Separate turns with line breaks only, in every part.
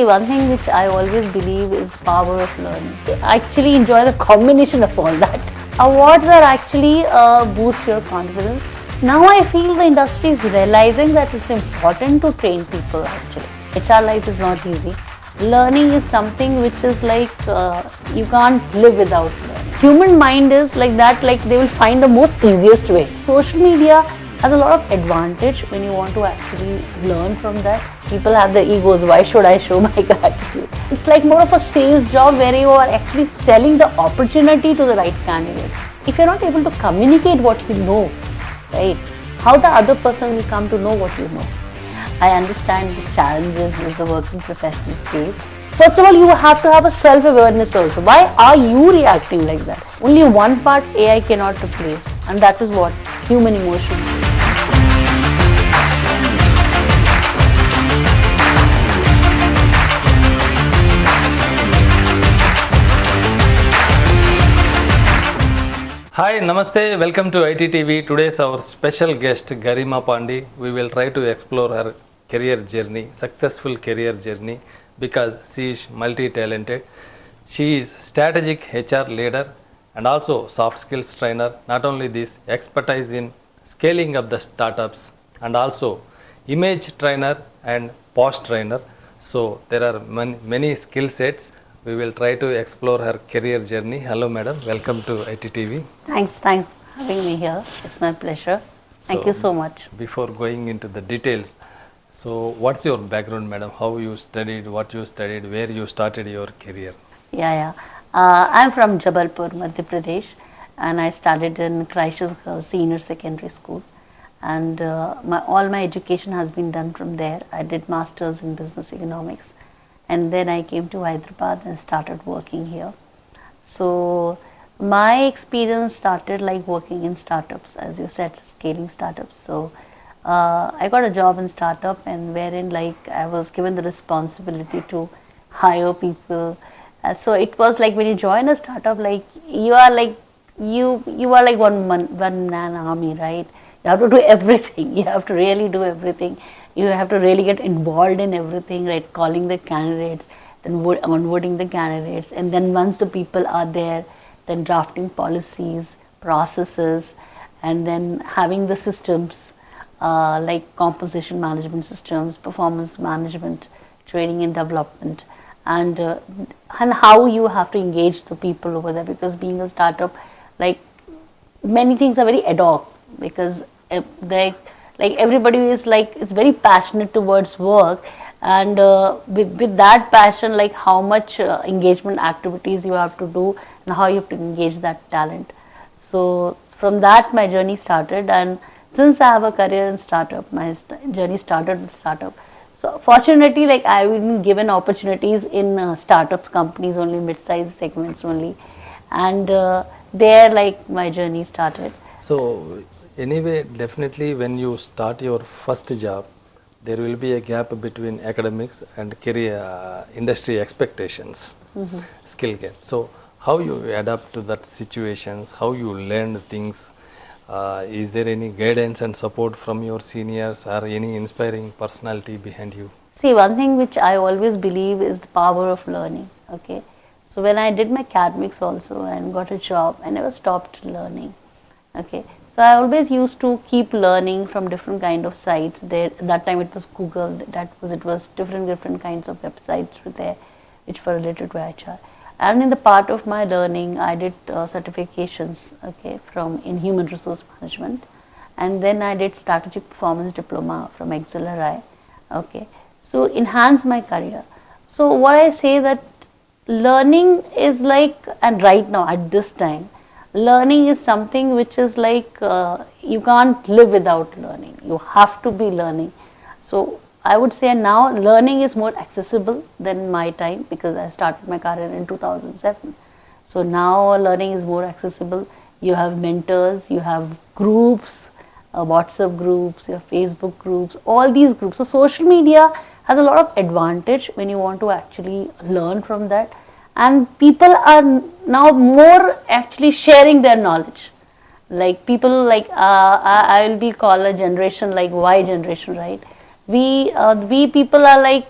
See, one thing which I always believe is power of learning. I actually enjoy the combination of all that. Awards are actually boost your confidence. Now I feel the industry is realizing that it's important to train people actually. HR life is not easy. Learning is something which is like you can't live without learning. Human mind is like that, like they will find the most easiest way. Social media has a lot of advantage when you want to actually learn from that. People have the egos, why should I show my gratitude? It's like more of a sales job where you are actually selling the opportunity to the right candidates. If you're not able to communicate what you know, right, how the other person will come to know what you know? I understand the challenges which the working professionals face. First of all, you have to have a self-awareness also. Why are you reacting like that? Only one part AI cannot replace, and that is what? Human emotion.
Hi, Namaste, welcome to ITTV. Today's our special guest Garima Pandey. We will try to explore her career journey, successful career journey, because she is multi-talented. She is strategic HR leader and also soft skills trainer. Not only this, expertise in scaling up the startups and also image trainer and POSH trainer. So there are many skill sets. We will try to explore her career journey. Hello madam, welcome to ITTV.
Thanks for having me here. It's my pleasure. Thank you so much.
Before going into the details, so what's your background madam? How you studied, what you studied, where you started your career?
I'm from Jabalpur, Madhya Pradesh, and I studied in Christchurch Senior Secondary School, and all my education has been done from there. I did masters in business economics, and then I came to Hyderabad and started working here. So my experience started like working in startups, as you said, scaling startups. So I got a job in startup, and wherein like I was given the responsibility to hire people. So it was like when you join a startup, like you are like one man army, right? You have to do everything. You have to really do everything. You have to really get involved in everything, right? Calling the candidates, then onboarding the candidates, and then once the people are there, then drafting policies, processes, and then having the systems like composition management systems, performance management, training and development, and how you have to engage the people over there, because being a startup, like many things are very ad hoc, because like everybody is like, it's very passionate towards work, and with that passion, like how much engagement activities you have to do and how you have to engage that talent. So from that my journey started, and since I have a career in startup, my journey started with startup. So fortunately, like I've been given opportunities in startups companies only, mid-sized segments only, and there like my journey started.
So anyway, definitely when you start your first job, there will be a gap between academics and career industry expectations, skill gap. So how you adapt to that situations, how you learn things, is there any guidance and support from your seniors or any inspiring personality behind you?
See, one thing which I always believe is the power of learning. Okay, so when I did my academics also and got a job, I never stopped learning. Okay, so I always used to keep learning from different kind of sites. There, that time it was Google. It was different kinds of websites were there, which were related to HR. And in the part of my learning, I did certifications, okay, in human resource management, and then I did strategic performance diploma from XLRI, okay, so enhance my career. So what I say that learning is like, and right now at this time, learning is something which is like you can't live without learning. You have to be learning. So I would say now learning is more accessible than my time, because I started my career in 2007. So now learning is more accessible. You have mentors, you have groups, WhatsApp groups, your Facebook groups, all these groups. So social media has a lot of advantage when you want to actually learn from that. And people are now more actually sharing their knowledge. Like people like, I will be called a generation like Y generation, right? We people are like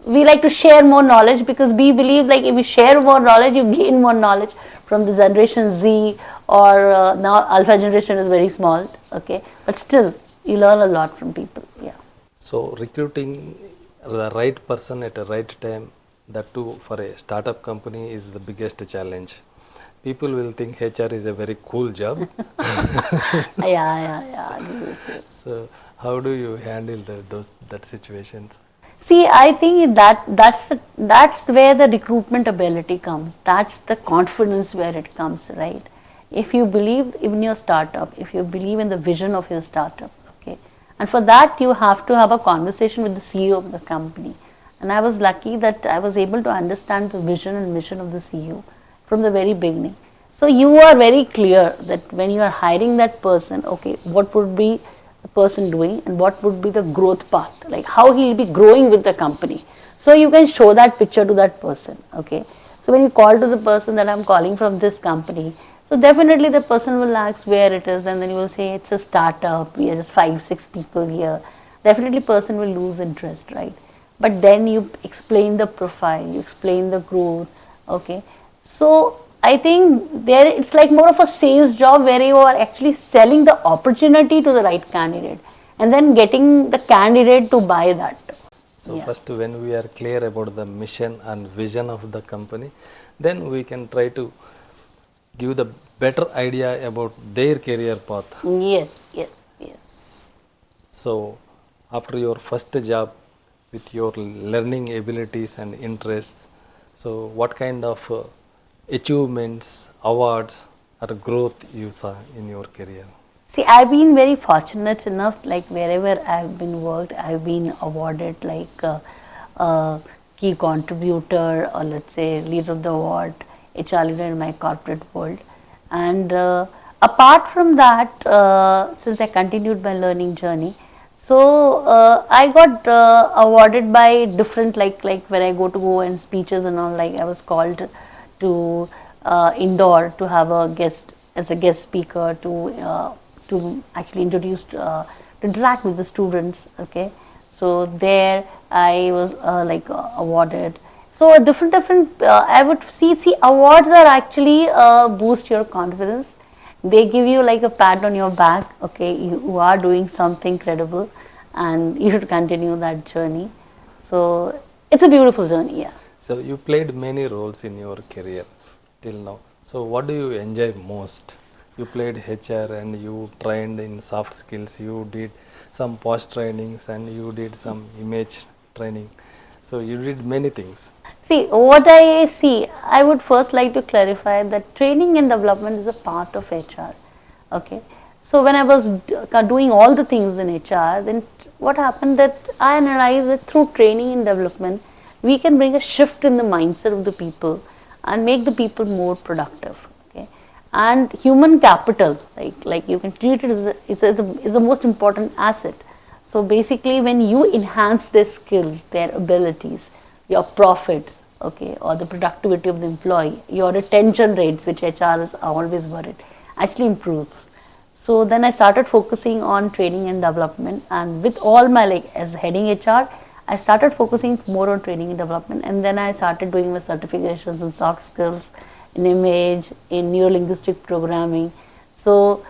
we like to share more knowledge, because we believe like if you share more knowledge, you gain more knowledge from the generation Z, or now alpha generation is very small, okay, but still you learn a lot from people. Yeah.
So recruiting the right person at the right time, that too for a startup company, is the biggest challenge. People will think HR is a very cool job.
Yeah, I agree with you.
So how do you handle that situations?
See, I think that's where the recruitment ability comes. That's the confidence where it comes, right? If you believe in your startup, if you believe in the vision of your startup, okay, and for that you have to have a conversation with the CEO of the company. And I was lucky that I was able to understand the vision and mission of the CEO from the very beginning. So you are very clear that when you are hiring that person, okay, what would be the person doing and what would be the growth path, like how he will be growing with the company. So you can show that picture to that person, okay. So when you call to the person that I'm calling from this company, so definitely the person will ask where it is, and then you will say it's a startup, we are just 5-6 people here. Definitely person will lose interest, right? But then you explain the profile, you explain the growth, okay. So I think there it's like more of a sales job where you are actually selling the opportunity to the right candidate and then getting the candidate to buy that.
So
Yeah.
first, when we are clear about the mission and vision of the company, then we can try to give the better idea about their career path.
Yes, yes, yes.
So after your first job, with your learning abilities and interests, so what kind of achievements, awards, or growth you saw in your career?
See, I've been very fortunate enough, like wherever I've been worked, I've been awarded like key contributor, or let's say leader of the award, HR leader in my corporate world. And apart from that, since I continued my learning journey, so I got awarded by different, like when I go and speeches and all, like I was called to Indore to have a guest, as a guest speaker, to actually introduce to interact with the students, okay. So there I was awarded. So different I would see awards are actually boost your confidence. They give you like a pat on your back, okay, you are doing something credible and you should continue that journey. So it's a beautiful journey. Yeah.
So you played many roles in your career till now. So what do you enjoy most? You played HR and you trained in soft skills. You did some POSH trainings and you did some image training. So you did many things.
See, what I see, I would first like to clarify that training and development is a part of HR. Okay. So when I was doing all the things in HR, then what happened that I analyzed that through training and development, we can bring a shift in the mindset of the people and make the people more productive. Okay. And human capital, like you can treat it as the most important asset. So basically, when you enhance their skills, their abilities, your profits, okay, or the productivity of the employee, your retention rates, which HR is always worried, actually improves. So then I started focusing on training and development, and with all my, like as heading HR, I started focusing more on training and development, and then I started doing my certifications in soft skills, in image, in neuro-linguistic programming. So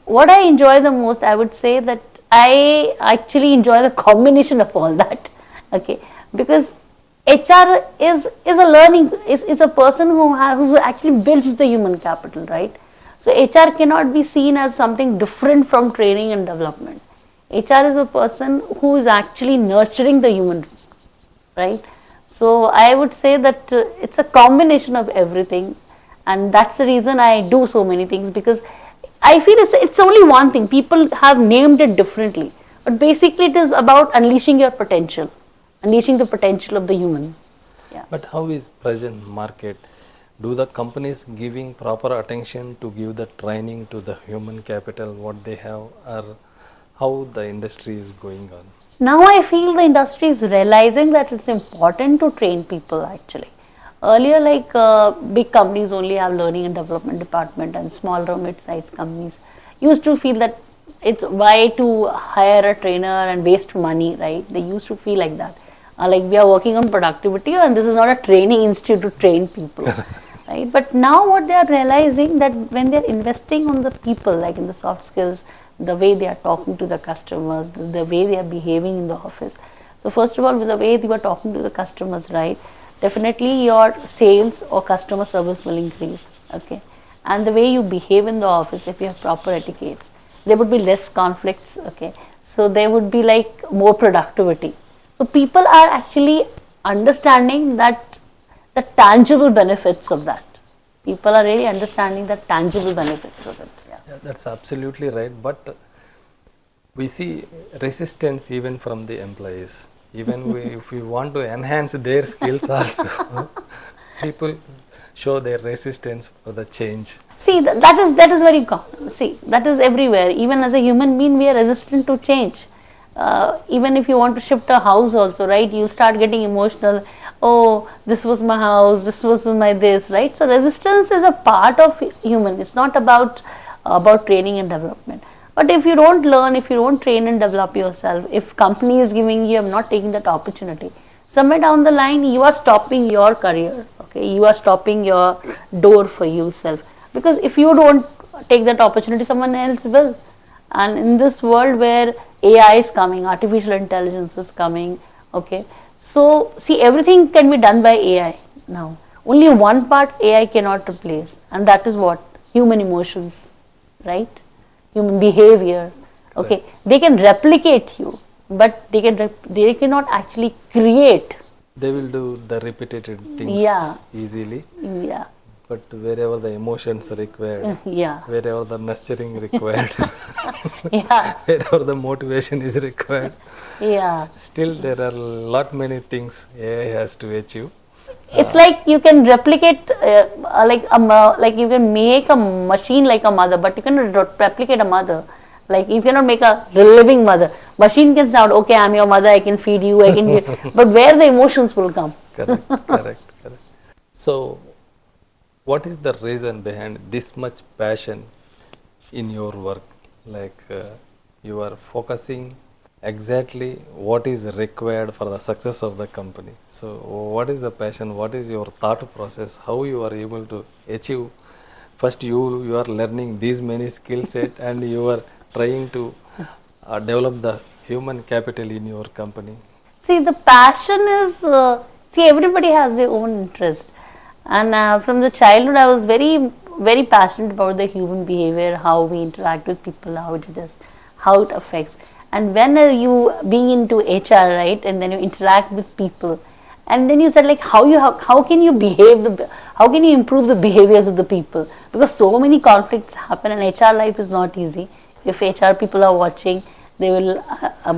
what I enjoy the most, I would say that I actually enjoy the combination of all that, okay, because HR is a learning, is a person who actually builds the human capital, right? So HR cannot be seen as something different from training and development. HR is a person who is actually nurturing the human, right? So I would say that it's a combination of everything, and that's the reason I do so many things, because I feel it's only one thing. People have named it differently, but basically it is about unleashing your potential, unleashing the potential of the human. Yeah.
But how is present market? Do the companies giving proper attention to give the training to the human capital what they have, or how the industry is going on?
Now I feel the industry is realizing that it's important to train people actually. Earlier, like big companies only have learning and development department, and smaller mid-sized companies used to feel that it's why to hire a trainer and waste money, right? They used to feel like that. like we are working on productivity, and this is not a training institute to train people. Right? But now what they are realizing, that when they are investing on the people, like in the soft skills, the way they are talking to the customers, the way they are behaving in the office. So first of all, with the way you are talking to the customers, right, definitely your sales or customer service will increase. Okay, and the way you behave in the office, if you have proper etiquettes, there would be less conflicts. Okay, so there would be like more productivity. So people are actually understanding that the tangible benefits of that. People are really understanding the tangible benefits of it. Yeah.
Yeah, that's absolutely right. But we see resistance even from the employees. Even if we want to enhance their skills also, people show their resistance for the change.
See, that is very common. See, that is everywhere. Even as a human being, we are resistant to change. Even if you want to shift a house also, right, you start getting emotional. Oh, this was my house, this was my this, right? So resistance is a part of human. It's not about training and development. But if you don't learn, if you don't train and develop yourself, if company is giving you, I'm not taking that opportunity, somewhere down the line you are stopping your career. Okay, you are stopping your door for yourself, because if you don't take that opportunity, someone else will. And in this world where AI is coming, artificial intelligence is coming, okay, so see, everything can be done by AI now. Only one part AI cannot replace, and that is what? Human emotions, right? Human behavior. Okay, they can replicate you, but they cannot actually create.
They will do the repetitive things
Yeah.
easily,
Yeah.
but wherever the emotions are required,
Yeah.
wherever the nurturing required,
Yeah.
wherever the motivation is required,
Yeah.
still there are lot many things AI has to achieve.
It's like you can replicate, like you can make a machine like a mother, but you cannot replicate a mother. Like you cannot make a living mother. Machine can sound, okay, I'm your mother, I can feed you, I can give, but where the emotions will come?
Correct, correct, correct. So, what is the reason behind this much passion in your work? Like you are focusing exactly what is required for the success of the company. So, what is the passion? What is your thought process? How you are able to achieve? First, you are learning these many skill set, and you are trying to develop the human capital in your company.
See, the passion is, see, everybody has their own interest. And from the childhood, I was very, very passionate about the human behavior, how we interact with people, how it is, how it affects. And when you being into HR, right, and then you interact with people, and then you said like how can you how can you improve the behaviors of the people, because so many conflicts happen, and HR life is not easy. If HR people are watching, they will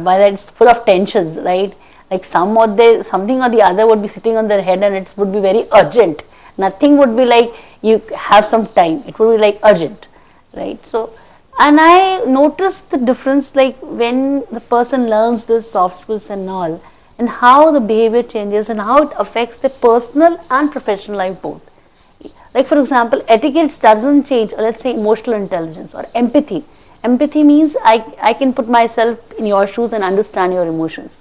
by that it's full of tensions, right? Like something or the other would be sitting on their head, and it would be very urgent. Nothing would be like you have some time. It would be like urgent, right? So, and I noticed the difference, like when the person learns the soft skills and all, and how the behavior changes and how it affects their personal and professional life both. Like for example, etiquette doesn't change, or let's say emotional intelligence or empathy. Empathy means I can put myself in your shoes and understand your emotions.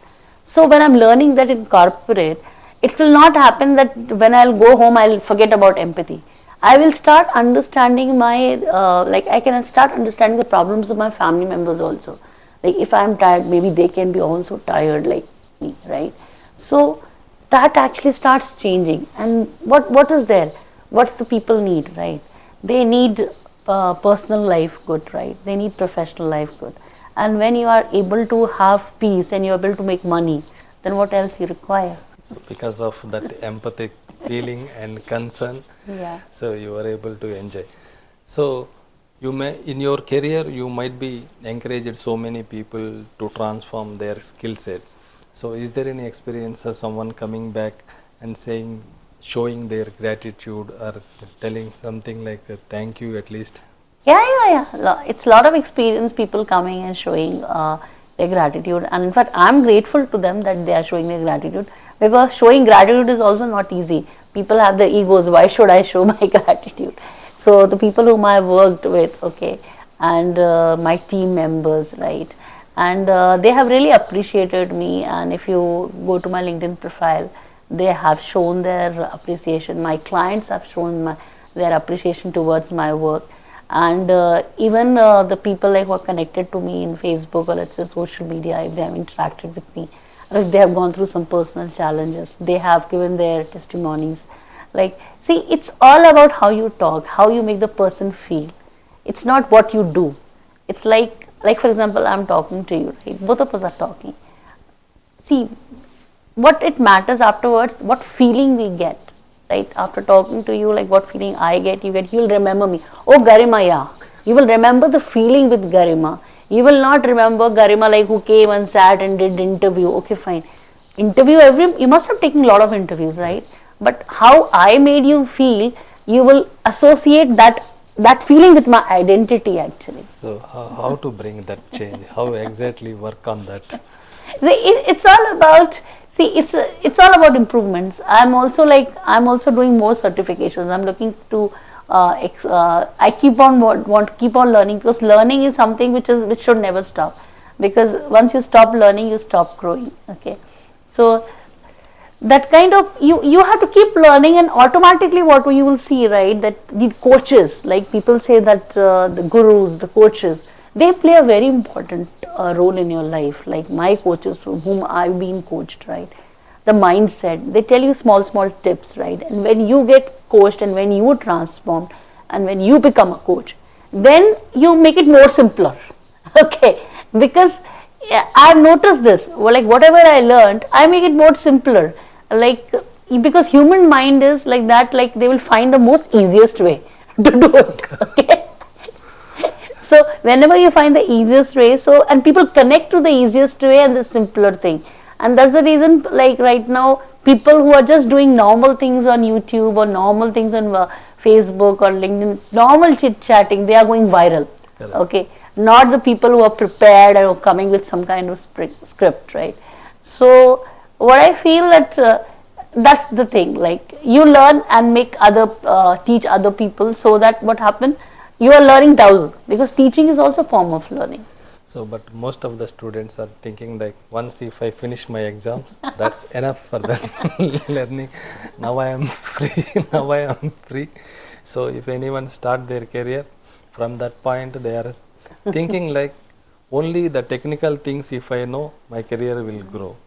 So when I'm learning that in corporate, it will not happen that when I'll go home I'll forget about empathy. I will start understanding I can start understanding the problems of my family members also. Like if I'm tired, maybe they can be also tired like me, right? So that actually starts changing. And what is there? What the people need, right? They need personal life good, right? They need professional life good. And when you are able to have peace and you're able to make money, then what else you require?
So, because of that empathic feeling and concern,
Yeah.
so you are able to enjoy. So, you may in your career you might be encouraged so many people to transform their skill set. So, is there any experience of someone coming back and saying, showing their gratitude or telling something like thank you at least?
Yeah. It's a lot of experience, people coming and showing their gratitude. And in fact, I'm grateful to them that they are showing their gratitude, because showing gratitude is also not easy. People have their egos. Why should I show my gratitude? So the people whom I worked with, okay, and my team members, right, and they have really appreciated me. And if you go to my LinkedIn profile, they have shown their appreciation. My clients have shown their appreciation towards my work, and even the people like who are connected to me in Facebook, or let's say social media, if they have interacted with me, or if they have gone through some personal challenges, they have given their testimonies. Like, see, it's all about how you talk, how you make the person feel. It's not what you do. It's like for example, I'm talking to you, right? Both of us are talking. See, what it matters afterwards, what feeling we get, right? After talking to you, like what feeling I get, you'll remember me. Oh, Garima, yeah. You will remember the feeling with Garima. You will not remember Garima like who came and sat and did interview. Okay, fine. Interview, you must have taken a lot of interviews, right? But how I made you feel, you will associate that feeling with my identity actually.
So how to bring that change? How exactly work on that?
It's all about, see, it's all about improvements. I'm also doing more certifications. I'm looking to I keep on want to keep on learning, because learning is something which should never stop, because once you stop learning, you stop growing. Okay, so that kind of, you have to keep learning, and automatically what you will see, right, that the coaches, like people say that the gurus, the coaches, they play a very important role in your life. Like my coaches from whom I've been coached, right, the mindset, they tell you small tips, right, and when you get coached and when you transform and when you become a coach, then you make it more simpler. Okay, because I've noticed this, like whatever I learned, I make it more simpler, like, because human mind is like that, like they will find the most easiest way to do it. Okay, so whenever you find the easiest way, so, and people connect to the easiest way and the simpler thing, and that's the reason, like right now, people who are just doing normal things on YouTube or normal things on Facebook or LinkedIn, normal chit chatting, they are going viral.
Correct.
Okay, not the people who are prepared and are coming with some kind of script, right? So what I feel that that's the thing, like you learn and make teach other people, so that what happen, you are learning double, because teaching is also a form of learning.
So, but most of the students are thinking like, once if I finish my exams, that's enough for them learning. Now I am free. Now I am free. So, if anyone start their career from that point, they are thinking like, only the technical things, if I know, my career will grow.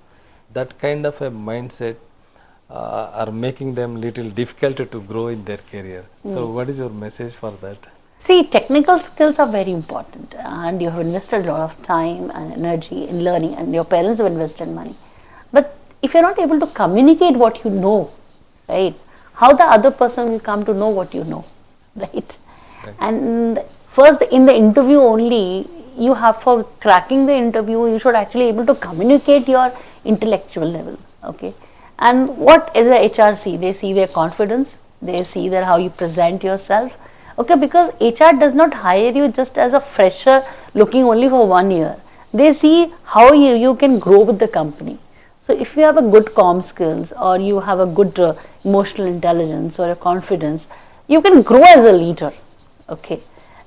That kind of a mindset are making them little difficult to grow in their career. So, what is your message for that?
See, technical skills are very important, and you have invested a lot of time and energy in learning, and your parents have invested money. But if you're not able to communicate what you know, right, how the other person will come to know what you know, right? And first, in the interview only, you have, for cracking the interview, you should actually able to communicate your intellectual level. Okay, and what is the HR see? They see their confidence, they see how you present yourself. Okay, because HR does not hire you just as a fresher looking only for 1 year. They see how you can grow with the company. So if you have a good comm skills, or you have a good emotional intelligence or a confidence, you can grow as a leader. Okay,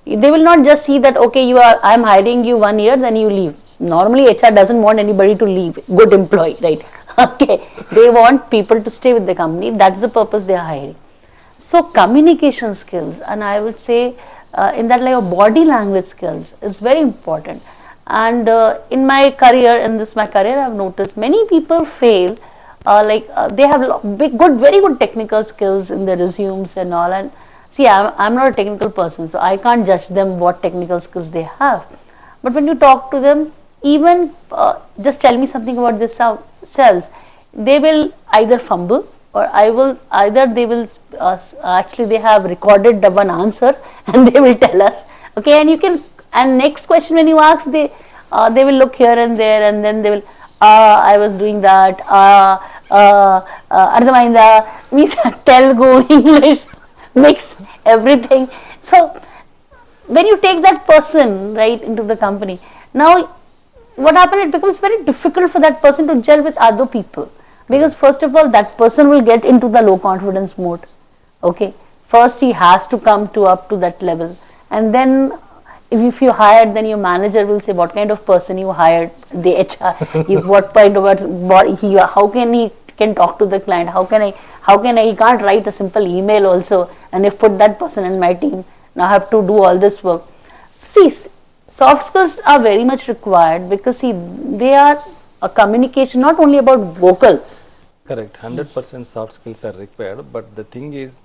they will not just see that, okay, I'm hiring you 1 year, then you leave. Normally HR doesn't want anybody to leave, good employee, right? Okay, they want people to stay with the company. That's the purpose they are hiring. So communication skills, and I would say in that, like, body language skills is very important. And in my career, I've noticed many people fail. They have very good technical skills in their resumes and all. And see, I'm not a technical person, so I can't judge them what technical skills they have. But when you talk to them, even just tell me something about this cells, they will either fumble, or they will actually, they have recorded the one answer and they will tell us. Okay, and next question when you ask, they will look here and there, and then they will, I was doing that, Ardhamainda, means Telugu, English, mix everything. So when you take that person, right, into the company, now what happens, it becomes very difficult for that person to gel with other people. Because first of all, that person will get into the low confidence mode. Okay, first he has to come up to that level, and then if you hired, then your manager will say what kind of person you hired. The HR, what point of what he, how can he can talk to the client? How can I? He can't write a simple email also, and if put that person in my team, now I have to do all this work. See, soft skills are very much required because see, they are a communication, not only about vocal.
Correct. 100% soft skills are required, but the thing is,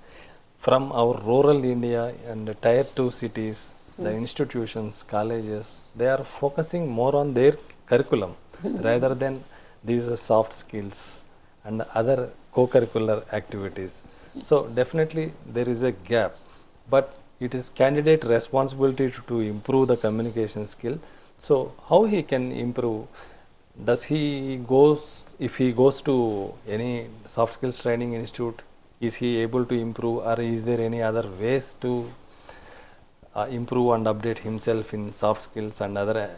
from our rural India and the tier 2 cities, the institutions, colleges, they are focusing more on their curriculum rather than these soft skills and other co-curricular activities. So definitely there is a gap, but it is candidate responsibility to improve the communication skill. So how he can improve? Does he goes, if he goes to any soft skills training institute, is he able to improve, or is there any other ways to improve and update himself in soft skills and other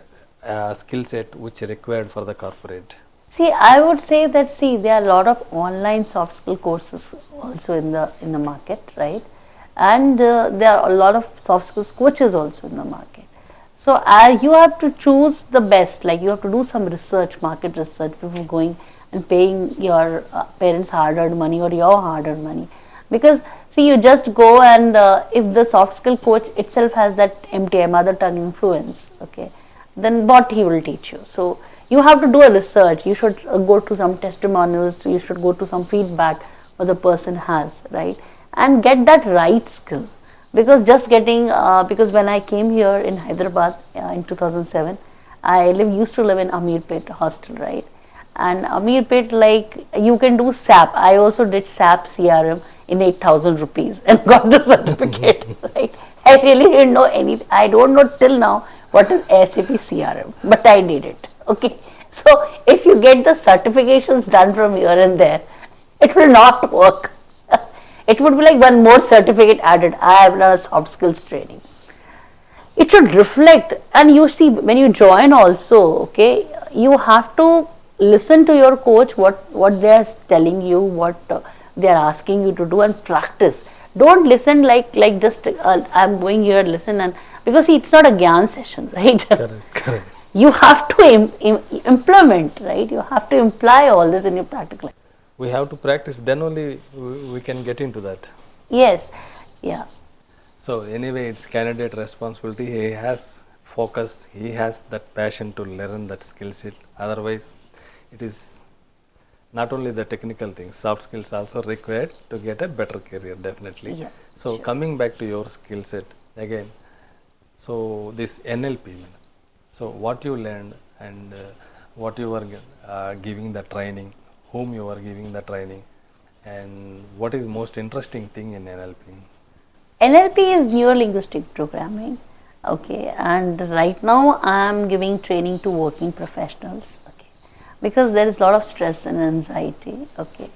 skill set which are required for the corporate?
See, I would say that there are a lot of online soft skill courses also in the market, right? And there are a lot of soft skills coaches also in the market. So you have to choose the best. Like you have to do some research, market research, before going and paying your parents' hard-earned money or your hard-earned money. Because see, you just go and if the soft skill coach itself has that MTI, mother tongue influence, okay, then what he will teach you. So you have to do a research. You should go to some testimonials. You should go to some feedback what the person has, right, and get that right skill. Because just getting because when I came here in Hyderabad in 2007, I used to live in Ameerpet hostel, right? And Ameerpet, like you can do SAP. I also did SAP CRM in 8,000 rupees and got the certificate. Right? I really didn't know anything. I don't know till now what is SAP CRM, but I did it. Okay. So if you get the certifications done from here and there, it will not work. It would be like one more certificate added. I have done a soft skills training. It should reflect, and you see when you join also, okay, you have to listen to your coach, what they are telling you, what they are asking you to do, and practice. Don't listen like just I'm going here, listen, and because see, it's not a gyan session, right?
Correct.
You have to implement, right? You have to imply all this in your practical life.
We have to practice, then only we can get into that.
Yes, yeah.
So anyway, it's candidate responsibility. He has focus, he has that passion to learn that skill set. Otherwise, it is not only the technical things, soft skills also required to get a better career, definitely.
Yeah,
so
sure.
Coming back to your skill set again, so this NLP, so what you learned and what you were giving the training, whom you are giving the training, and what is most interesting thing in NLP?
NLP is neuro-linguistic programming, okay, and right now I am giving training to working professionals, okay, because there is a lot of stress and anxiety, okay,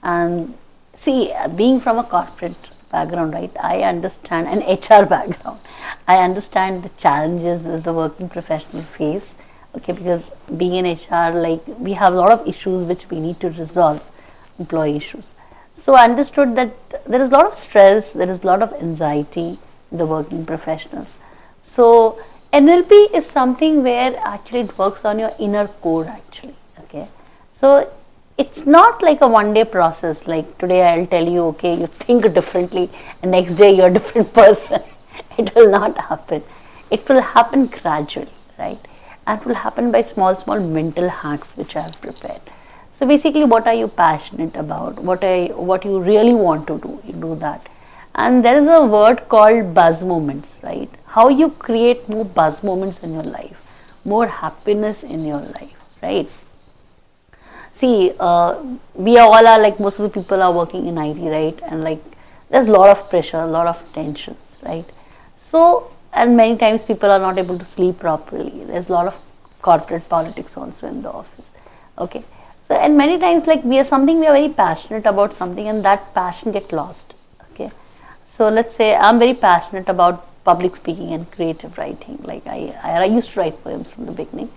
and see, being from a corporate background, right, I understand, an HR background, I understand the challenges that the working professional face, okay, because being in HR, like we have a lot of issues which we need to resolve, employee issues. So I understood that there is a lot of stress, there is a lot of anxiety in the working professionals. So NLP is something where actually it works on your inner core actually, okay. So it's not like a one-day process, like today I'll tell you, okay, you think differently and next day you're a different person. It will not happen. It will happen gradually, right? And it will happen by small mental hacks which I have prepared. So basically, what are you passionate about? What you really want to do, you do that. And there is a word called buzz moments, right? How you create more buzz moments in your life, more happiness in your life, right? See, we all are like, most of the people are working in IT, right? And like, there's a lot of pressure, a lot of tension, right? So, and many times people are not able to sleep properly. There's a lot of corporate politics also in the office, okay. So, and many times like we are very passionate about something and that passion gets lost, okay. So let's say I'm very passionate about public speaking and creative writing, like I used to write poems from the beginning.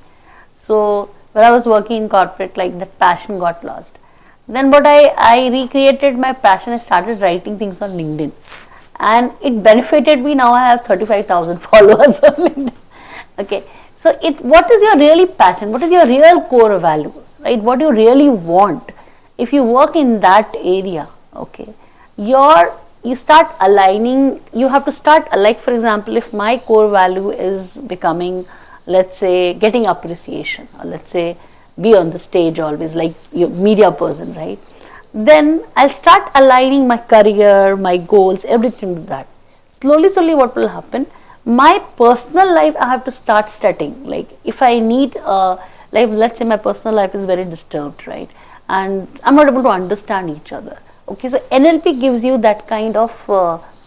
So when I was working in corporate, like that passion got lost. Then what I recreated my passion, I started writing things on LinkedIn. and it benefited me. Now I have 35,000 followers on LinkedIn. Okay, so what is your really passion? What is your real core value, right? What do you really want? If you work in that area, okay, you start aligning. You have to start, like for example, if my core value is becoming, let's say, getting appreciation, or let's say be on the stage always, like you media person, right? Then I'll start aligning my career, my goals, everything to that. Slowly, what will happen? My personal life I have to start setting. Like if I need, like let's say my personal life is very disturbed, right? And I'm not able to understand each other. Okay, so NLP gives you that kind of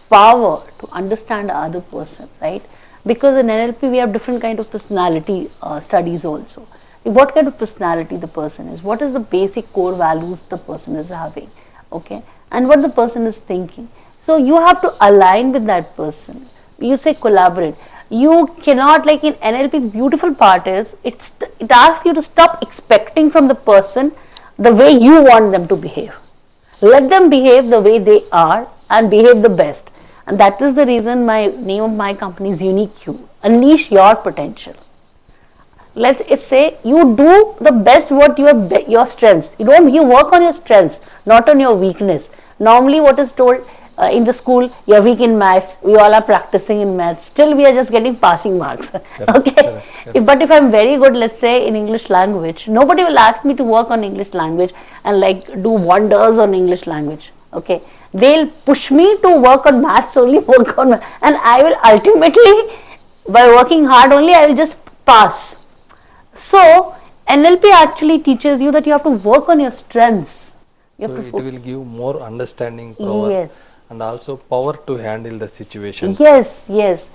power to understand the other person, right? Because in NLP we have different kind of personality studies also. What kind of personality the person is, what is the basic core values the person is having, okay, and what the person is thinking. So you have to align with that person. You say collaborate. You cannot, like in NLP, beautiful part is it asks you to stop expecting from the person the way you want them to behave. Let them behave the way they are and behave the best. And that is the reason my name of my company is UNIQUEU. Unleash your potential. Let's say you do the best what your strengths. You work on your strengths, not on your weakness. Normally what is told in the school, you're weak in maths, we all are practicing in maths, still we are just getting passing marks. Okay, but if I'm very good, let's say in English language, nobody will ask me to work on English language and like do wonders on English language. Okay, they'll push me to work on maths only, and I will ultimately, by working hard only, I will just pass. So NLP actually teaches you that you have to work on your strengths.
So it will give more understanding power.
Yes.
And also power to handle the situations.
Yes,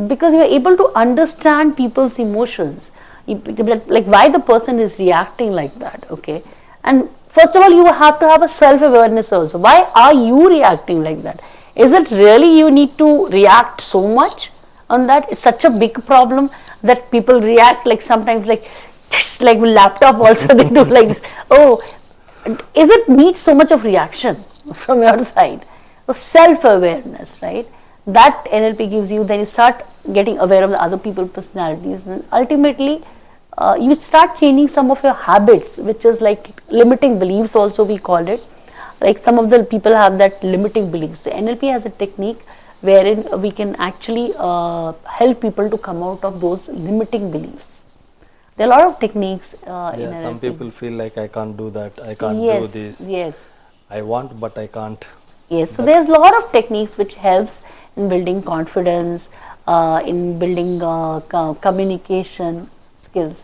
because you are able to understand people's emotions, like why the person is reacting like that, okay. And first of all, you have to have a self-awareness also. Why are you reacting like that? Is it really you need to react so much on that? It's such a big problem that people react like sometimes like with laptop also they do like this. Oh, is it need so much of reaction from your side? So self-awareness, right? That NLP gives you. Then you start getting aware of the other people's personalities, and ultimately you start changing some of your habits, which is like limiting beliefs also we call it. Like some of the people have that limiting beliefs. So NLP has a technique wherein we can actually help people to come out of those limiting beliefs. There are a lot of techniques in NLP.
Some people feel like I can't do that, I can't do this.
Yes.
I want but I can't.
Yes, so there's a lot of techniques which helps in building confidence, in building communication skills.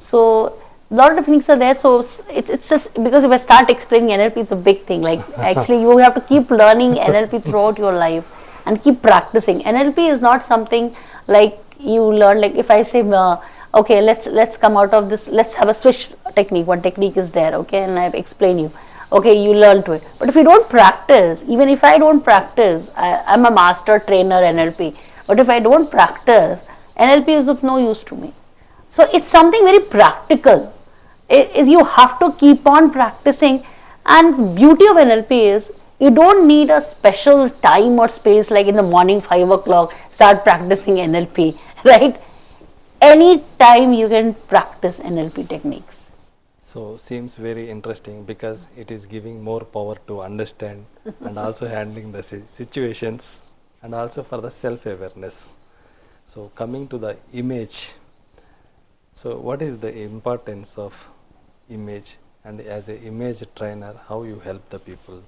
So a lot of techniques are there. So it's just because if I start explaining NLP, it's a big thing. Like actually, you have to keep learning NLP throughout your life and keep practicing. NLP is not something like you learn. Like if I say, okay, let's come out of this. Let's have a switch technique. One technique is there, okay, and I've explained you. Okay, you learn to it. But if you don't practice, even if I don't practice, I'm a master trainer NLP. But if I don't practice, NLP is of no use to me. So it's something very practical. You have to keep on practicing. And beauty of NLP is you don't need a special time or space like in the morning 5 o'clock start practicing NLP, right? Any time you can practice NLP techniques.
So seems very interesting because it is giving more power to understand and also handling the situations and also for the self-awareness. So coming to the image, so what is the importance of image, and as an image trainer, how you help the people?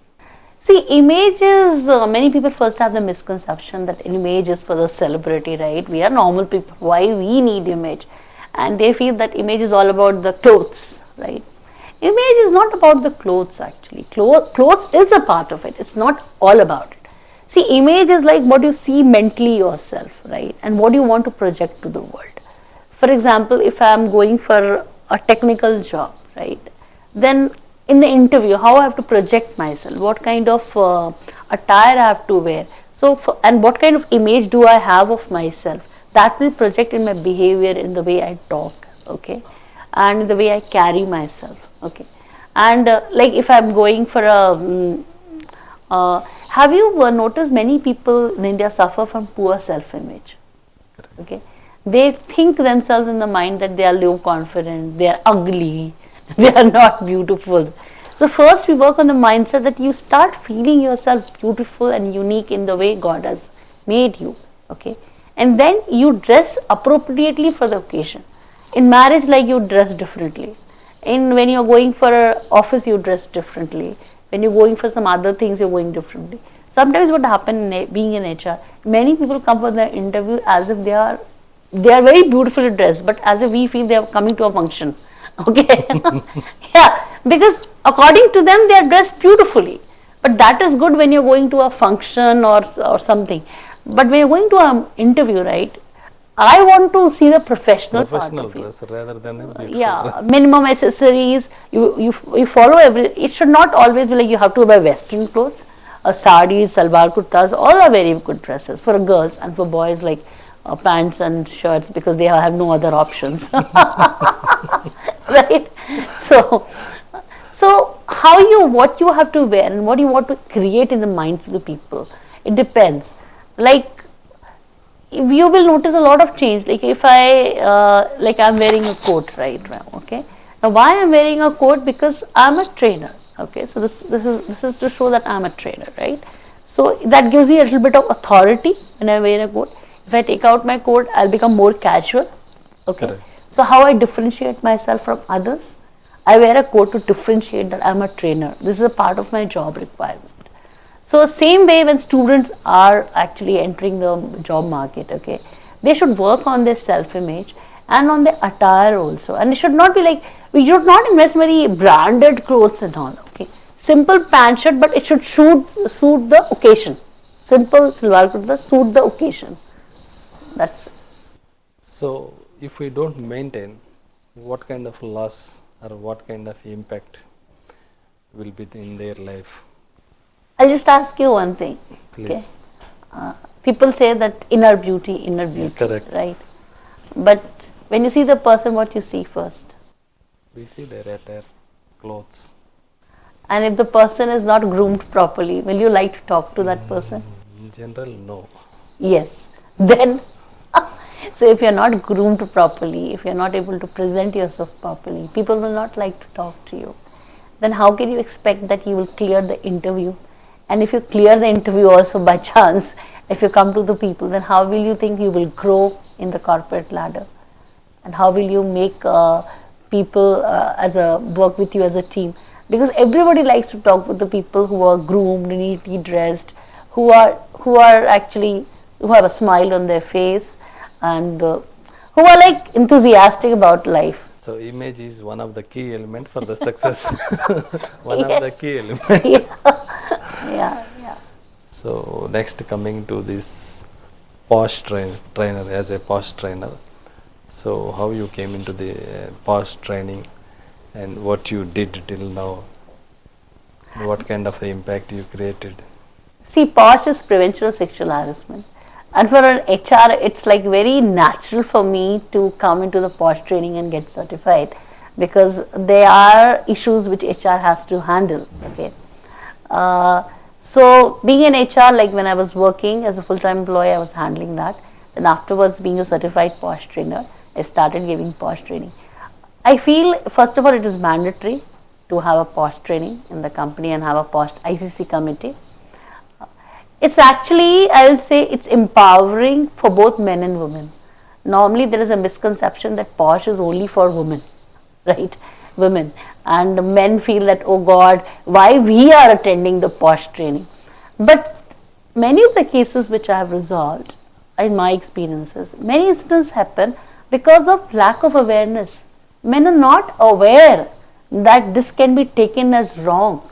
See, images, many people first have the misconception that image is for the celebrity, right? We are normal people, why we need image? And they feel that image is all about the clothes, right? Image is not about the clothes actually. Clothes is a part of it. It's not all about it. See, image is like what you see mentally yourself, right? And what you want to project to the world. For example, if I am going for a technical job, right? Then in the interview, how I have to project myself, what kind of attire I have to wear. So, and what kind of image do I have of myself? That will project in my behavior, in the way I talk, okay? And in the way I carry myself, okay? And like if I'm going for a, Have you noticed many people in India suffer from poor self-image? Okay, they think themselves in the mind that they are low confident, they are ugly, they are not beautiful. So first we work on the mindset that you start feeling yourself beautiful and unique in the way God has made you. Okay, and then you dress appropriately for the occasion. In marriage, like, you dress differently. When you're going for an office, you dress differently. When you're going for some other things, you're going differently. Sometimes what happens being in HR, many people come for the interview as if they are very beautifully dressed, but as if we feel they are coming to a function. Okay, yeah, because according to them they are dressed beautifully, but that is good when you're going to a function or something. But when you're going to an interview, right? I want to see the professional part of
dress rather than a beautiful
dress. Minimum accessories. You follow every. It should not always be like you have to wear Western clothes. Saris, salwar kurtas, all are very good dresses for girls, and for boys like pants and shirts, because they have no other options. Right? So what you have to wear and what you want to create in the minds of the people, it depends. Like, you will notice a lot of change. Like if I'm wearing a coat right now. Okay, now why I'm wearing a coat? Because I'm a trainer. Okay, so this is to show that I'm a trainer, right? So that gives you a little bit of authority when I wear a coat. If I take out my coat, I'll become more casual. Okay. Correct. So how I differentiate myself from others? I wear a coat to differentiate that I'm a trainer. This is a part of my job requirement. So same way when students are actually entering the job market, okay, they should work on their self-image and on their attire also. And it should not be like, we should not invest very branded clothes and all, okay. Simple pant shirt, but it should suit the occasion. Simple salwar kurta suit the occasion. That's it.
So if we don't maintain, what kind of loss or what kind of impact will be in their life?
I'll just ask you one thing.
Please.
Okay? People say that inner beauty,
correct.
Right? But when you see the person, what you see first?
We see their attire, clothes.
And if the person is not groomed properly, will you like to talk to that person?
In general, no.
Yes. Then, so if you're not groomed properly, if you're not able to present yourself properly, people will not like to talk to you. Then how can you expect that you will clear the interview? And if you clear the interview also by chance, if you come to the people, then how will you think you will grow in the corporate ladder? And how will you make people work with you as a team? Because everybody likes to talk with the people who are groomed, neatly dressed, who have a smile on their face, and who are like enthusiastic about life.
So image is one of the key element for the success. One of the key element.
Yeah.
So next, coming to this POSH trainer as a POSH trainer. So how you came into the POSH training and what you did till now? What kind of impact you created?
See, POSH is prevention of sexual harassment. And for an HR, it's like very natural for me to come into the POSH training and get certified, because there are issues which HR has to handle. Okay. So being in HR, like when I was working as a full-time employee, I was handling that. Then afterwards, being a certified POSH trainer, I started giving POSH training. I feel, first of all, it is mandatory to have a POSH training in the company and have a POSH ICC committee. It's actually, I will say, it's empowering for both men and women. Normally there is a misconception that POSH is only for women, right? Women. And men feel that, oh God, why we are attending the POSH training. But many of the cases which I have resolved, in my experiences, many incidents happen because of lack of awareness. Men are not aware that this can be taken as wrong.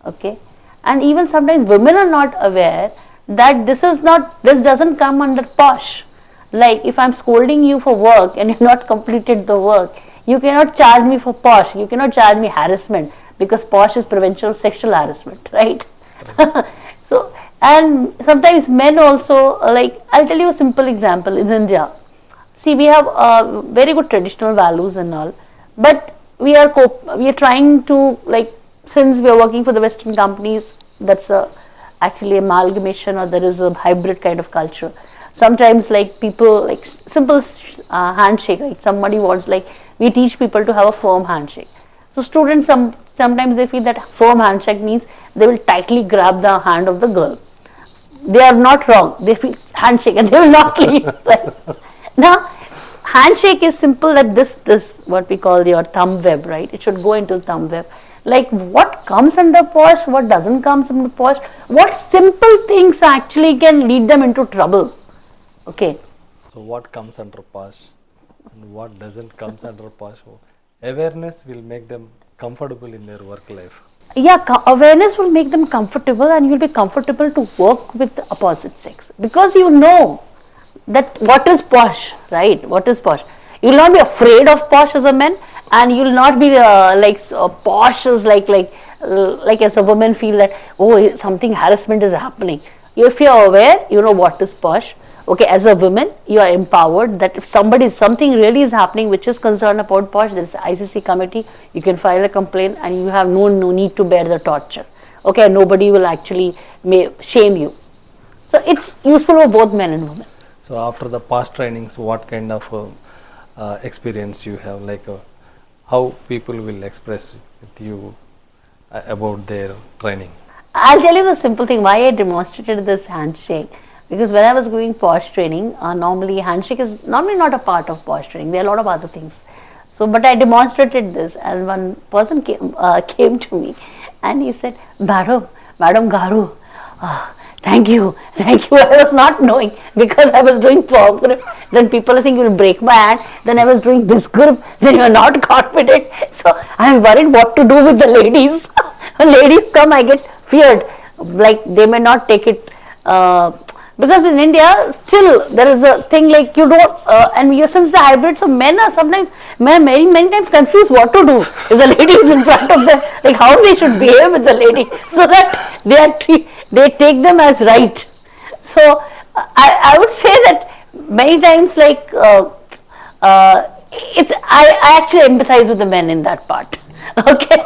Okay. And even sometimes women are not aware that this doesn't come under POSH. Like if I'm scolding you for work and you've not completed the work, you cannot charge me for POSH. You cannot charge me harassment, because POSH is prevention of sexual harassment, right? So, and sometimes men also, like, I'll tell you a simple example. In India, see, we have very good traditional values and all, but we are trying to, like, since we are working for the Western companies, that's a actually amalgamation, or there is a hybrid kind of culture. Sometimes like people like simple handshake, like somebody wants, like we teach people to have a firm handshake. So students sometimes they feel that firm handshake means they will tightly grab the hand of the girl. They are not wrong. They feel handshake and they will not leave. Right? Now, handshake is simple, like this what we call your thumb web, right? It should go into thumb web. Like what comes under POSH, what doesn't come under POSH, what simple things actually can lead them into trouble. Okay.
So what comes under POSH and what doesn't comes under POSH? Awareness will make them comfortable in their work life.
Yeah, awareness will make them comfortable, and you'll be comfortable to work with the opposite sex, because you know that what is POSH, right? What is POSH? You will not be afraid of POSH as a man, and you will not be POSH as like as a woman feel that, oh, something harassment is happening. If you are aware, you know what is POSH. Okay, as a woman, you are empowered that if something really is happening which is concerned about POSH, there is ICC committee, you can file a complaint and you have no need to bear the torture. Okay, nobody will actually shame you. So it's useful for both men and women.
So after the past trainings, what kind of experience you have, like how people will express with you about their training?
I'll tell you the simple thing why I demonstrated this handshake. Because when I was doing POSH training, normally handshake is normally not a part of POSH training. There are a lot of other things. So, but I demonstrated this, and one person came to me, and he said, Madam Garu, thank you. I was not knowing, because I was doing palm grip. Then people are saying you will break my hand. Then I was doing this grip. Then you are not confident. So I am worried what to do with the ladies. When ladies come, I get feared. Like they may not take it. Because in India, still there is a thing like you don't, and since the hybrid, so men are sometimes, many times confused what to do if the lady is in front of them, like how they should behave with the lady, so that they take them as right. So I would say that many times, like I actually empathize with the men in that part. Okay.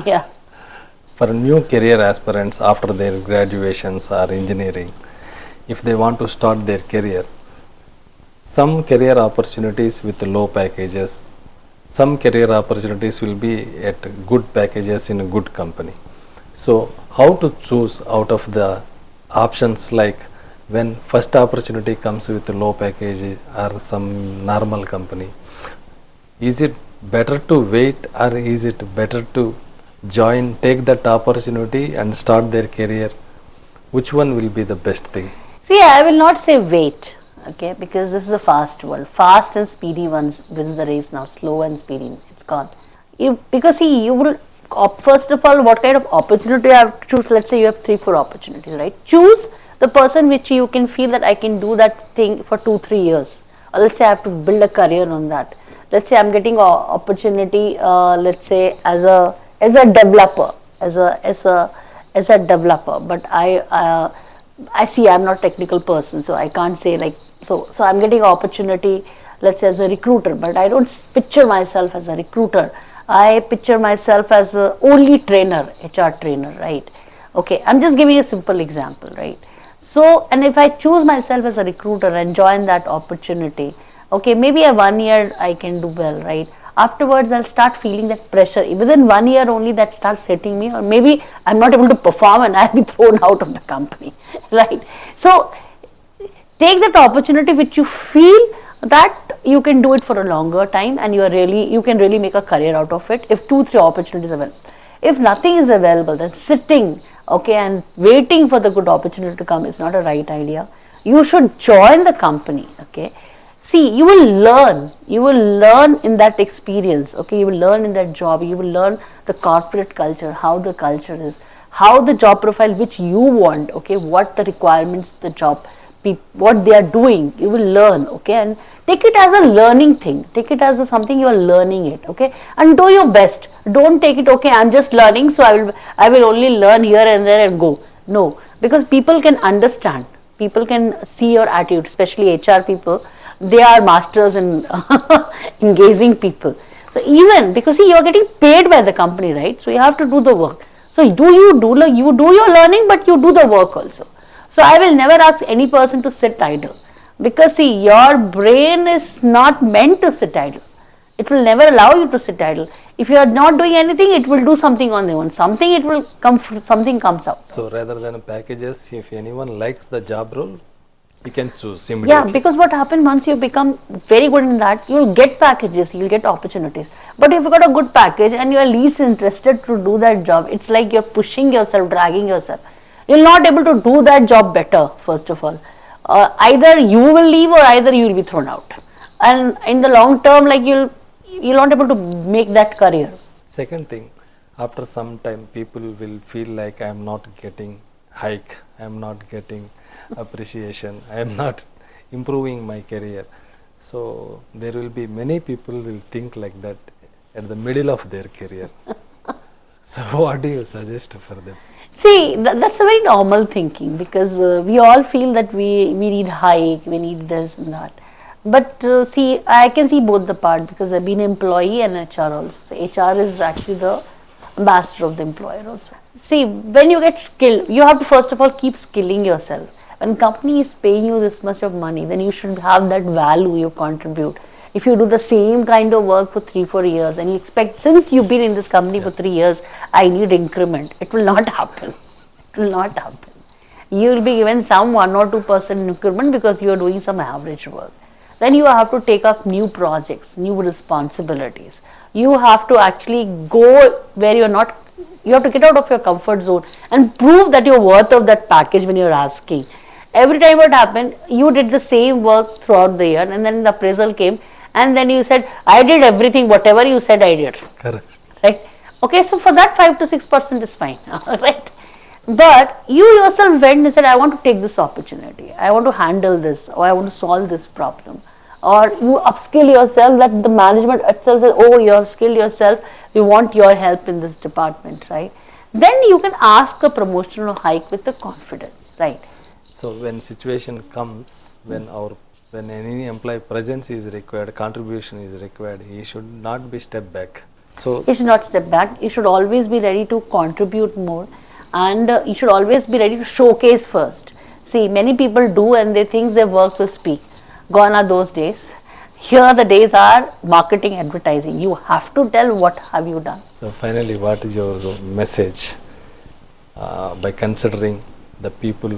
Yeah.
For new career aspirants after their graduations or engineering, if they want to start their career, some career opportunities with low packages, some career opportunities will be at good packages in a good company. So how to choose out of the options, like when first opportunity comes with a low package or some normal company, is it better to wait, or is it better to take that opportunity and start their career? Which one will be the best thing?
See, I will not say wait, okay, because this is a fast world. Fast and speedy ones wins the race now. Slow and speedy, it's gone. Because see, you will, first of all, what kind of opportunity you have to choose. Let's say you have 3-4 opportunities, right? Choose the person which you can feel that I can do that thing for 2-3 years. Or let's say I have to build a career on that. Let's say I'm getting an opportunity, let's say as a developer, as a developer, but I see I'm not a technical person, so I can't say like, so I'm getting an opportunity, let's say as a recruiter, but I don't picture myself as a recruiter. I picture myself as a only trainer, HR trainer, right? Okay, I'm just giving a simple example, right? So, and if I choose myself as a recruiter and join that opportunity, okay, maybe a 1 year I can do well, right? Afterwards, I'll start feeling that pressure. Within 1 year only, that starts hitting me, or maybe I'm not able to perform and I'll be thrown out of the company, right? So, take that opportunity which you feel that you can do it for a longer time, and you can really make a career out of it if 2-3 opportunities are available. If nothing is available, then sitting, okay, and waiting for the good opportunity to come is not a right idea. You should join the company, okay. See, you will learn in that experience, okay, you will learn in that job, you will learn the corporate culture, how the culture is, how the job profile which you want, okay, what the requirements, the job, what they are doing, you will learn, okay, and take it as a learning thing, take it as something you are learning it, okay, and do your best. Don't take it, okay, I'm just learning, so I will only learn here and there and go. No, because people can understand, people can see your attitude, especially HR people. They are masters in engaging people. So even because see, you are getting paid by the company, right? So you have to do the work. So you do your learning, but you do the work also. So I will never ask any person to sit idle, because see, your brain is not meant to sit idle. It will never allow you to sit idle. If you are not doing anything, it will do something on their own. Something it will come. Something comes out.
So rather than packages, if anyone likes the job role, he can choose
Yeah,
immediately.
because what happens once you become very good in that, you'll get packages, you'll get opportunities. But if you got a good package and you are least interested to do that job, it's like you're pushing yourself, dragging yourself. You're not able to do that job better, first of all. Either you will leave or either you will be thrown out. And in the long term, like you're not able to make that career.
Second thing, after some time, people will feel like I am not getting hike, I am not getting appreciation, I am not improving my career. So there will be many people will think like that at the middle of their career. So what do you suggest for them?
See, that's a very normal thinking, because we all feel that we need hike, we need this and that. But see, I can see both the part, because I've been an employee and HR also. So HR is actually the ambassador of the employer also. See, when you get skill, you have to first of all keep skilling yourself. When company is paying you this much of money, then you should have that value you contribute. If you do the same kind of work for 3-4 years and you expect, since you've been in this company for 3 years, I need increment, it will not happen. It will not happen. You will be given some 1 or 2% increment because you are doing some average work. Then you have to take up new projects, new responsibilities. You have to actually go where you're not, you have to get out of your comfort zone and prove that you're worth of that package when you're asking. Every time what happened, you did the same work throughout the year, and then the appraisal came, and then you said, I did everything, whatever you said I did.
Correct.
Right? Okay, so for that 5 to 6% is fine. Right? But you yourself went and said, I want to take this opportunity, I want to handle this, or I want to solve this problem. Or you upskill yourself, that the management itself says, oh, you have skilled yourself, we want your help in this department, right? Then you can ask a promotion or hike with the confidence, right?
So when situation comes, when any employee presence is required, contribution is required, he should not be step back. So
You should not step back, you should always be ready to contribute more, and you should always be ready to showcase first. See, many people do and they think their work will speak. Gone are those days. Here the days are marketing, advertising. You have to tell what have you done.
So finally, what is your message by considering the people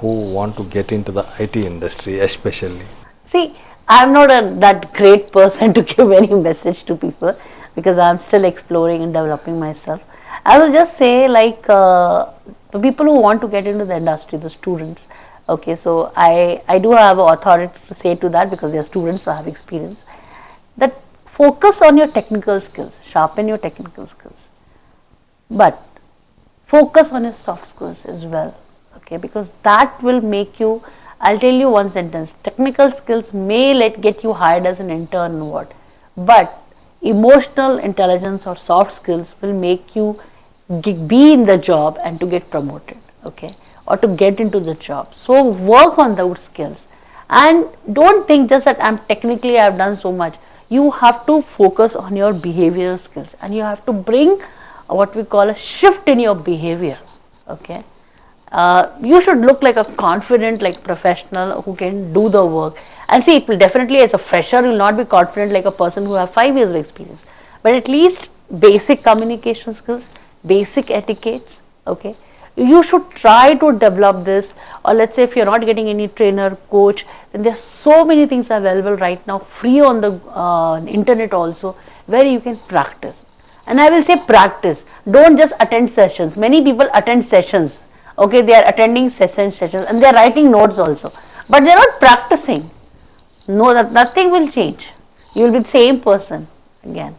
who want to get into the IT industry especially?
See, I am not that great person to give any message to people, because I am still exploring and developing myself. I will just say, like, the people who want to get into the industry, the students, okay, so I do have authority to say to that, because they are students who have experience, that focus on your technical skills, sharpen your technical skills, but focus on your soft skills as well, okay, because that will make you, I'll tell you one sentence, technical skills may get you hired as an intern or what, but emotional intelligence or soft skills will make you be in the job and to get promoted, okay, or to get into the job. So work on those skills, and don't think just that I've done so much. You have to focus on your behavioral skills, and you have to bring what we call a shift in your behavior, okay. You should look like a confident, like professional who can do the work. And see, it will definitely, as a fresher, you will not be confident like a person who have 5 years of experience, but at least basic communication skills, basic etiquettes, okay. You should try to develop this, or let's say if you're not getting any trainer, coach, then there's so many things available right now, free on the internet also, where you can practice. And I will say practice, don't just attend sessions. Many people attend sessions, okay, they are attending sessions and they are writing notes also, but they are not practicing. No, that nothing will change. You will be the same person again,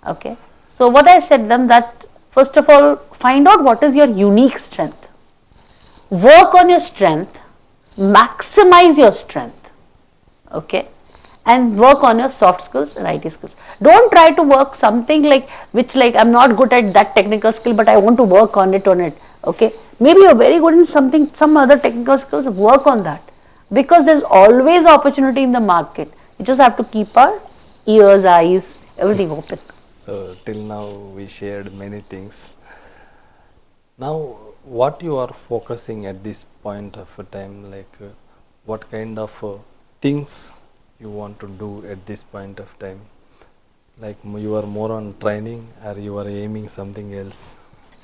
okay. So what I said them, that first of all, find out what is your unique strength, work on your strength, maximize your strength, okay, and work on your soft skills and IT skills. Don't try to work something like I'm not good at that technical skill, but I want to work on it, okay. Maybe you're very good in some other technical skills, work on that, because there's always opportunity in the market. You just have to keep our ears, eyes, everything open.
So till now we shared many things. Now, what you are focusing at this point of a time, like what kind of things you want to do at this point of time? Like you are more on training, or you are aiming something else?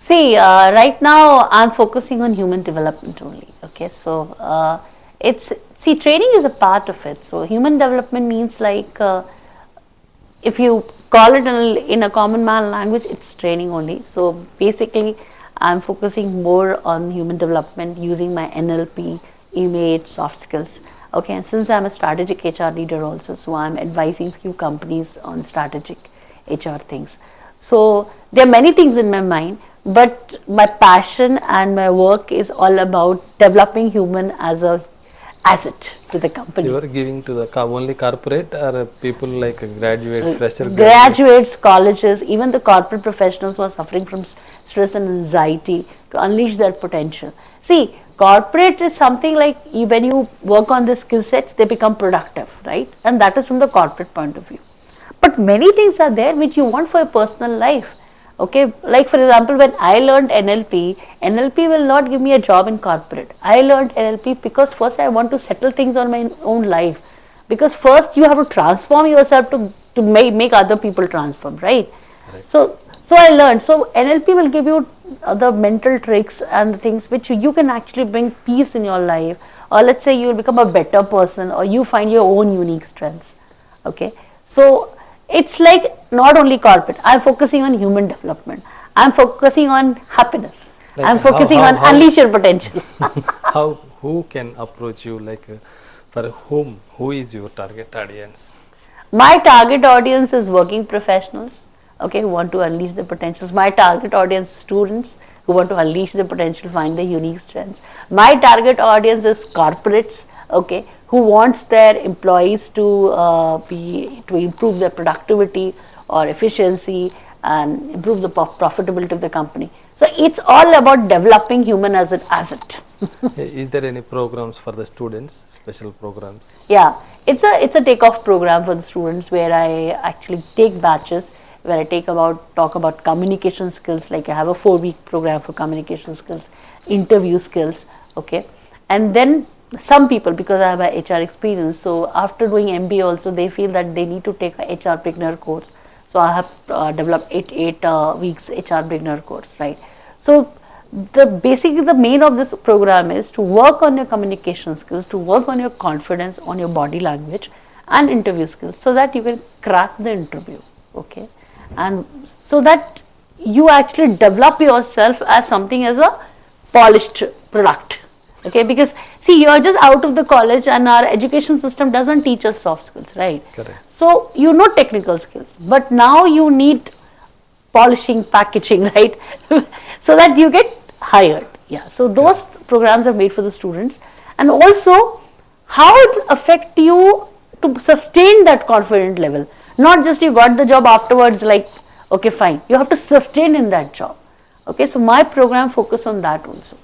See, right now I'm focusing on human development only. Okay, so it's see, training is a part of it. So human development means like if you call it in a common man language, it's training only. So basically, I'm focusing more on human development using my NLP, image, soft skills. Okay, and since I'm a strategic HR leader also, so I'm advising few companies on strategic HR things. So there are many things in my mind, but my passion and my work is all about developing human as a asset to the company.
You are giving to the only corporate, or people like graduate, fresher
Graduates, colleges, even the corporate professionals who are suffering from stress and anxiety to unleash their potential. See, corporate is something like when you work on the skill sets, they become productive, right? And that is from the corporate point of view. But many things are there which you want for your personal life. Okay, like for example, when I learned NLP, NLP will not give me a job in corporate. I learned NLP because first I want to settle things on my own life. Because first you have to transform yourself to make other people transform, right? So I learned. So NLP will give you the mental tricks and the things which you can actually bring peace in your life, or let's say you will become a better person, or you find your own unique strengths. Okay, so it's like not only corporate. I'm focusing on human development. I'm focusing on happiness.
Like
I'm focusing on unleash your potential.
how who can approach you, like for whom, who is your target audience?
My target audience is working professionals, okay, who want to unleash their potentials. My target audience is students who want to unleash their potential, find their unique strengths. My target audience is corporates, okay, who wants their employees to improve their productivity or efficiency and improve the profitability of the company. So it's all about developing human as an asset.
Is there any programs for the students, special programs?
Yeah, it's a takeoff program for the students where I actually take batches where I talk about communication skills. Like I have a 4-week program for communication skills, interview skills, okay, and then some people, because I have a HR experience, so after doing MBA also they feel that they need to take a HR beginner course. So I have developed eight weeks HR beginner course, right? So basically the main of this program is to work on your communication skills, to work on your confidence, on your body language and interview skills, so that you can crack the interview, okay, and so that you actually develop yourself as something as a polished product, okay, because see, you are just out of the college and our education system doesn't teach us soft skills, right?
Correct.
So you know technical skills, but now you need polishing, packaging, right? So that you get hired. Yeah, so those programs are made for the students, and also how it will affect you to sustain that confident level. Not just you got the job afterwards, like okay fine, you have to sustain in that job. Okay, so my program focus on that also.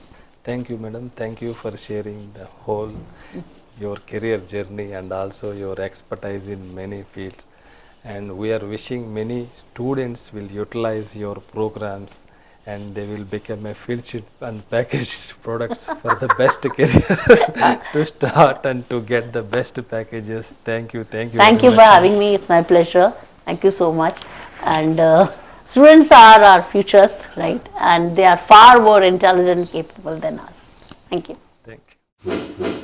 Thank you, madam. Thank you for sharing the whole your career journey and also your expertise in many fields. And we are wishing many students will utilize your programs and they will become a field sheet and packaged products for the best career to start and to get the best packages. Thank you. Thank you.
Thank you
very
for
much.
having me. It's my pleasure. Thank you so much. And students are our futures, right? And they are far more intelligent and capable than us. Thank you.
Thank you.